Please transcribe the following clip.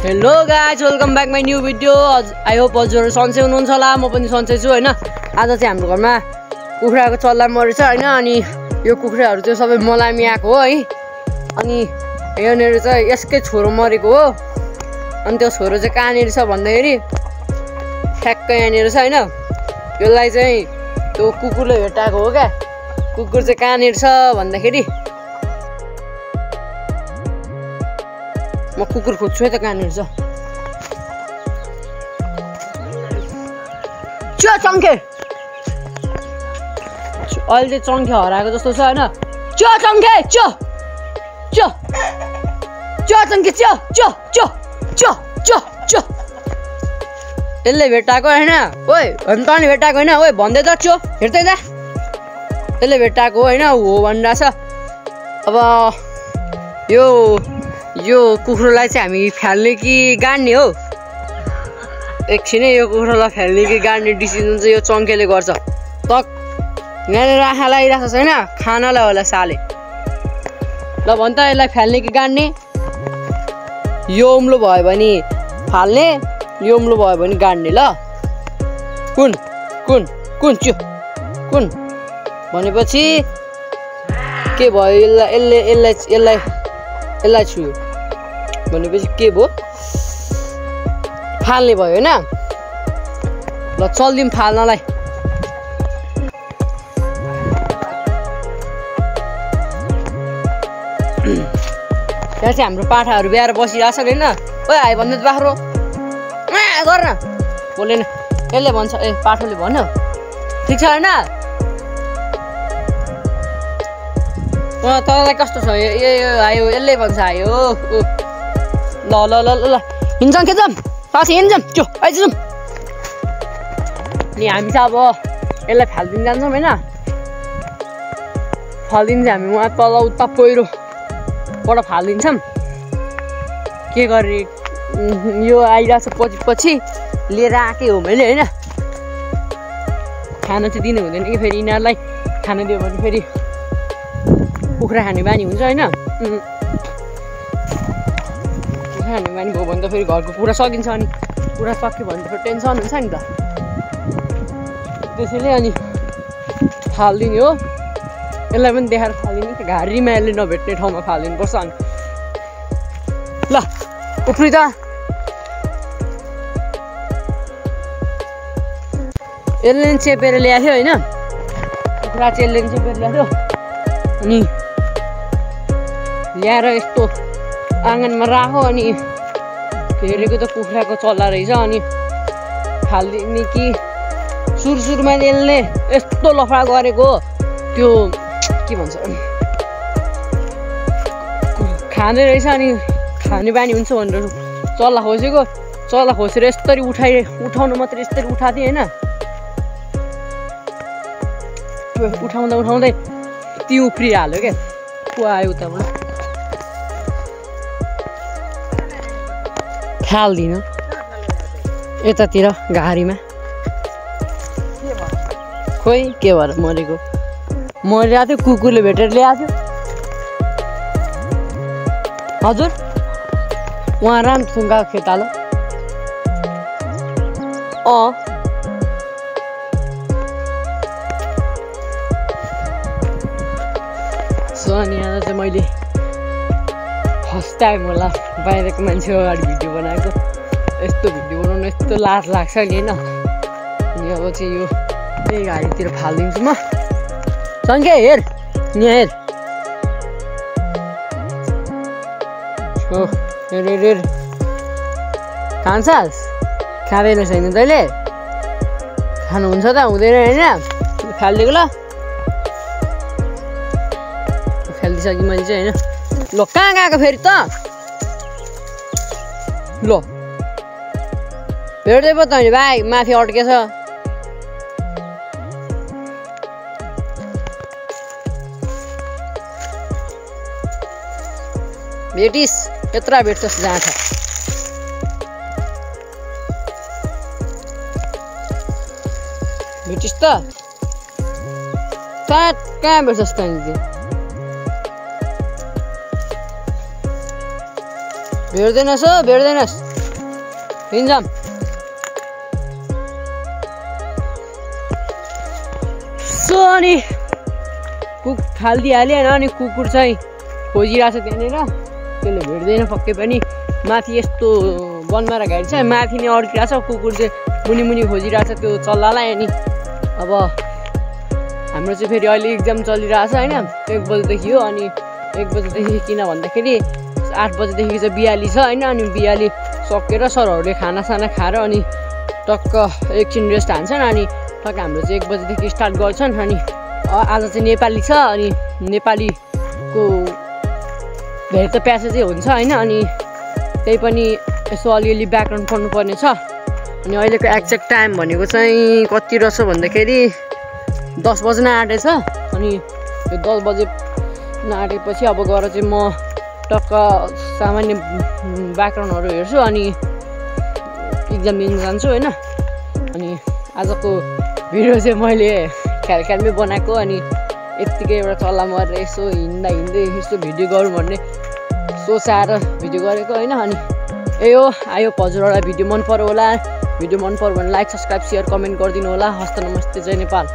Hello guys, welcome back my new video. I hope हजुरहरू सन्चै हुनुहुन्छ होला। म पनि सन्चै छु होइन। आज चाहिँ हाम्रो घरमा कुखुराको चल्ला मरेछ होइन। अनि यो कुखुराहरू चाहिँ सबै मलामी आएको हो है। अनि यहाँनिर चाहिँ यसकै छोरो मरेको हो। अनि त्यो छोरो चाहिँ कहाँनिर छ भन्दाखेरि ठ्याक्कै यहाँनिर छ होइन। यसलाई चाहिँ त्यो कुकुरले भेटाएको हो क्या। कुकुर चाहिँ कहाँनिर छ भन्दाखेरि म कुकुर खोज्छु है त कहाँनिर छ। चङ्खे अहिले चाहिँ चङ्खे हराएको जस्तो छ होइन। चङ्खे चङ्खे यसले भेटाएको होइन। ओइ त नि भेटाएको होइन। ओइ भन्दै त चो हेर्दै त यसले भेटाएको होइन हो भनिरहेछ। अब यो कुखुरालाई चाहिँ हामी फाल्ने कि गाड्ने हो। एकछिनै यो कुखुरालाई फाल्ने कि गाड्ने डिसिजन चाहिँ यो चङ्खेले गर्छ। तक यहाँनिर आँखा लागिरहेको छ होइन। खानालाई होला साले। ल भन् त यसलाई फाल्ने कि गाड्ने। यो उम्लो भयो भने फाल्ने, यो उम्लो भयो भने गाड्ने। ल कुन कुन कुन च्यो कुन भनेपछि के भयो। यसलाई छुयो भनेपछि के भयो, फाल्ने भयो होइन। ल चल्दिउँ फाल्नलाई। त्यहाँ चाहिँ हाम्रो पाठाहरू ब्याएर बसिरहेछ होइन। ओइ आयो भन्नु त बाख्रो गर न बोलेन। यसले भन्छ ए पाठोले भन्यो ठिक छ होइन। तपाईँलाई कस्तो छ यो आयो यसले भन्छ आयो। ल ल ल ल हिँड्छौँ खेच्छौँ पछि हिँड्छौँ त्यो आइज। अनि हामी चाहिँ अब यसलाई फालिदिनु जान्छौँ होइन। फालिदिनु चाहिँ हामी उहाँ तल उता पहिरोबाट फालिदिन्छौँ। के गरे यो आइरहेछ पछि लिएर आएकै हो मैले होइन। खाना चाहिँ दिनु हुँदैन कि फेरि यिनीहरूलाई खाना दियो भने फेरि कुखुरा खाने बानी हुन्छ होइन। कुखुरा खाने बानी भयो भने त फेरि घरको कुरा सकिन्छ। अनि कुरा सक्यो भने त फेरि टेन्सन हुन्छ नि त। त्यसैले अनि फालिदिने हो। यसलाई पनि देखाएर फालिदिने। घारीमा यसले नभेट्ने ठाउँमा फालिदिनु पर्छ। अनि ल उफ्री त यसले पनि चेपेर ल्याएको थियो होइन। कुखुरा चाहिँ यसले पनि चेपेर ल्याएको थियो। अनि ल्याएर यस्तो आँगनमा राखो। अनि हेरेको त कुखुराको चल्ला रहेछ। अनि फालिदिने कि सुरुमा यसले यस्तो लफडा गरेको त्यो के भन्छ खाँदै रहेछ। अनि खाने बानी हुन्छ भनेर चल्ला खोसेको। चल्ला खोसेर यस्तरी उठाउनु मात्रै यस्तरी उठाएको थिएँ होइन। उठाउँदा उठाउँदै ती उफ्रिहाल्यो क्या। को आयो उताबाट फाल्दिनँ यतातिर घारीमा। खोइ के भएर मरेको मरिरहेको थियो। कुकुरले भेटेर ल्याएको थियो। हजुर उहाँ राम्रो थुङ्गाको खेतालो। अनि यहाँ चाहिँ मैले फर्स्ट टाइम होला बाहिरको मान्छे अगाडि भिडियो बनाएको। यस्तो भिडियो बनाउनु यस्तो लाज लाग्छ नि होइन। अनि अब चाहिँ यो त्यही घारीतिर फालिदिन्छु म। सङ्ख्या हेर यहाँ हेर। हो हेर हेर हेर खान्छस् खाँदैन छैन तैँले। खानुहुन्छ त हुँदैन होइन। फालिदिएको ल फालिदिइसकेँ मैले चाहिँ होइन। ल कहाँ गएको फेरि त। ल भेट्दै पो त नि भाइ माथि अड्केछ। भेटिस् यत्रा भेट्छस् जहाँ छ। भेटिस् त कहाँ भेट्छस् त्यहाँदेखि। भेट्दैनस् हो भेट्दैनस्। हिँड्छौँ। सो अनि कुक फालिदिइहाल्यो होइन। अनि कुकुर चाहिँ खोजिरहेको छ त्यहाँनिर, त्यसले भेट्दैन पक्कै पनि। माथि यस्तो बनमारा घारी छ, माथि नै अड्किरहेको छ, कुकुर चाहिँ मुनि मुनि खोजिरहेको छ त्यो चल्लालाई। अनि अब हाम्रो चाहिँ फेरि अहिले इक्जाम चलिरहेको छ होइन, 1 बजेदेखि हो। अनि 1 बजेदेखि किन भन्दाखेरि 8 बजेदेखि चाहिँ बिहाली छ होइन। अनि बिहाली सकेर सरहरूले खानासाना खाएर अनि टक्क एकछिन रेस्ट हान्छन्। अनि टक्क हाम्रो चाहिँ 1 बजेदेखि स्टार्ट गर्छन्। अनि आज चाहिँ नेपाली छ, अनि नेपालीको धेरै त प्यासेजै हुन्छ होइन। अनि त्यही पनि यसो अलिअलि व्याकरण पढ्नुपर्ने छ। अनि अहिलेको एक्ज्याक्ट टाइम भनेको चाहिँ कति रहेछ भन्दाखेरि 10 बज्न आँटेछ। अनि त्यो 10 बजे आँटेपछि अब गएर चाहिँ म टक्क सामान्य व्याकरणहरू हेर्छु अनि इक्जाम दिनु जान्छु होइन। अनि आजको भिडियो चाहिँ मैले ख्यालमै बनाएको। अनि यत्तिकै एउटा चल्ला मरेर यसो हिँड्दै यसो भिडियो गरौँ भन्ने सोच आएर भिडियो गरेको होइन। अनि यो आयो हजुरहरूलाई भिडियो मन पर्यो होला। भिडियो मन पर्यो भने लाइक, सब्सक्राइब, सेयर, कमेन्ट गरिदिनु होला। हस्त नमस्ते, जय नेपाल।